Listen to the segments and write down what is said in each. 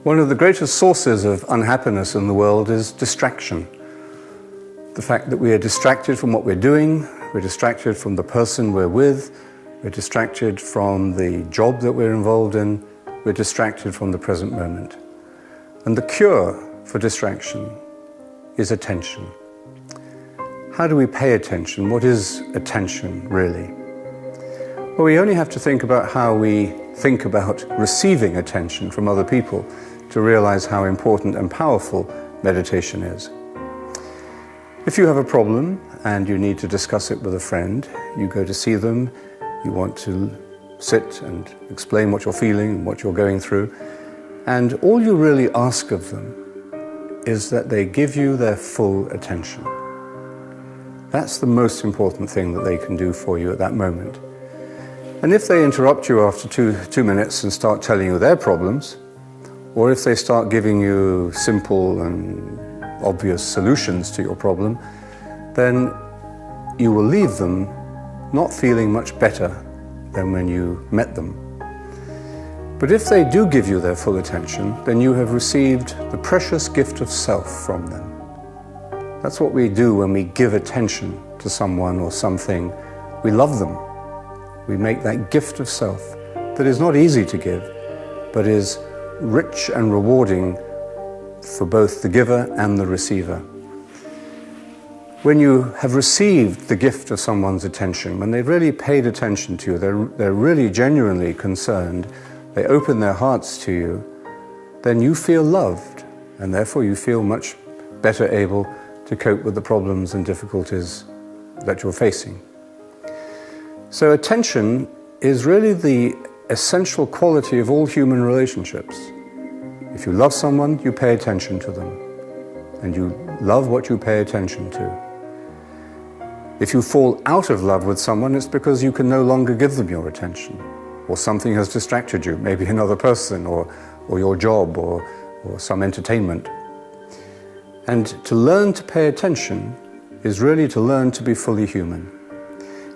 One of the greatest sources of unhappiness in the world is distraction. The fact that we are distracted from what we're doing, we're distracted from the person we're with, we're distracted from the job that we're involved in, we're distracted from the present moment. And the cure for distraction is attention. How do we pay attention? What is attention, really? Well, we only have to think about how we think about receiving attention from other people to realize how important and powerful meditation is. If you have a problem and you need to discuss it with a friend, you go to see them, you want to sit and explain what you're feeling and what you're going through, and all you really ask of them is that they give you their full attention. That's the most important thing that they can do for you at that moment. And if they interrupt you after two minutes and start telling you their problems, or if they start giving you simple and obvious solutions to your problem, then you will leave them not feeling much better than when you met them. But if they do give you their full attention, then you have received the precious gift of self from them. That's what we do when we give attention to someone or something. We love them. We make that gift of self that is not easy to give, but is rich and rewarding for both the giver and the receiver. When you have received the gift of someone's attention, when they've really paid attention to you, they're really genuinely concerned, they open their hearts to you, then you feel loved, and therefore you feel much better able to cope with the problems and difficulties that you're facing. So attention is really the essential quality of all human relationships. If you love someone, you pay attention to them, and you love what you pay attention to. If you fall out of love with someone, it's because you can no longer give them your attention, or something has distracted you, maybe another person, or your job, or some entertainment. And to learn to pay attention is really to learn to be fully human.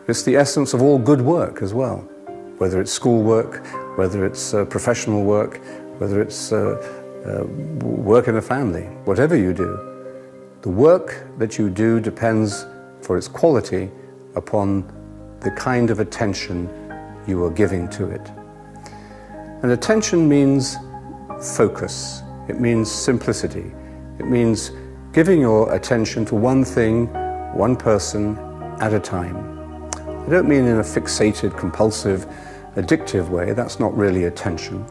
It's the essence of all good work as well, whether it's school work, whether it's professional work, whether it's work in a family, whatever you do. The work that you do depends for its quality upon the kind of attention you are giving to it. And attention means focus. It means simplicity. It means giving your attention to one thing, one person at a time. I don't mean in a fixated, compulsive, addictive way. That's not really attention.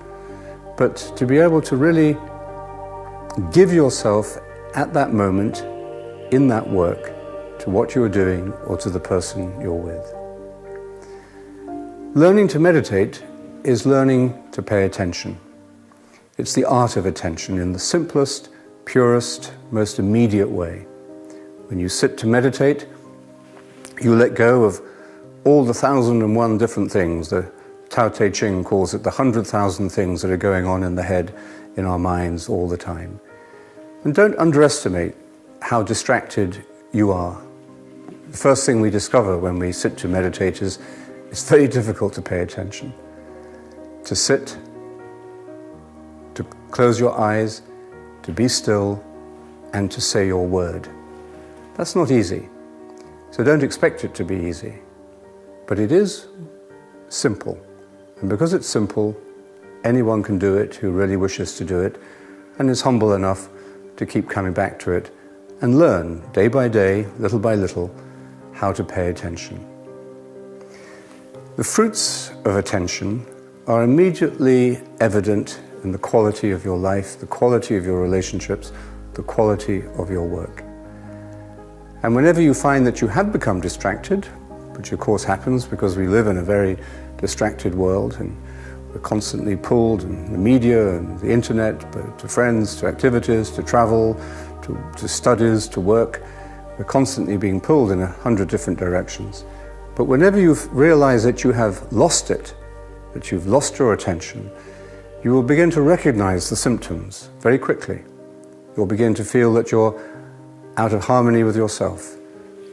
But to be able to really give yourself at that moment, in that work, to what you're doing or to the person you're with. Learning to meditate is learning to pay attention. It's the art of attention in the simplest, purest, most immediate way. When you sit to meditate, you let go of all the 1,001 different things. The Tao Te Ching calls it the 100,000 things that are going on in the head, in our minds all the time. And don't underestimate how distracted you are. The first thing we discover when we sit to meditate is it's very difficult to pay attention. To sit, to close your eyes, to be still, and to say your word. That's not easy. So don't expect it to be easy. But it is simple. And because it's simple, anyone can do it who really wishes to do it and is humble enough to keep coming back to it and learn day by day, little by little, how to pay attention. The fruits of attention are immediately evident in the quality of your life, the quality of your relationships, the quality of your work. And whenever you find that you have become distracted, which of course happens because we live in a very distracted world and we're constantly pulled in the media and the internet, to friends, to activities, to travel, to studies, to work. We're constantly being pulled in 100 different directions. But whenever you realize that you have lost it, that you've lost your attention, you will begin to recognize the symptoms very quickly. You'll begin to feel that you're out of harmony with yourself,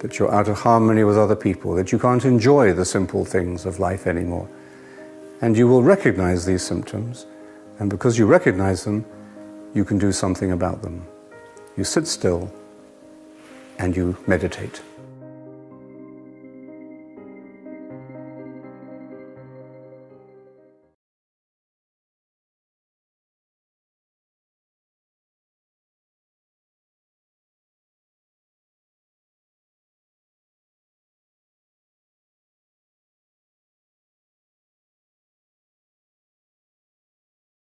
that you're out of harmony with other people, that you can't enjoy the simple things of life anymore. And you will recognize these symptoms, And because you recognize them, you can do something about them. You sit still and you meditate.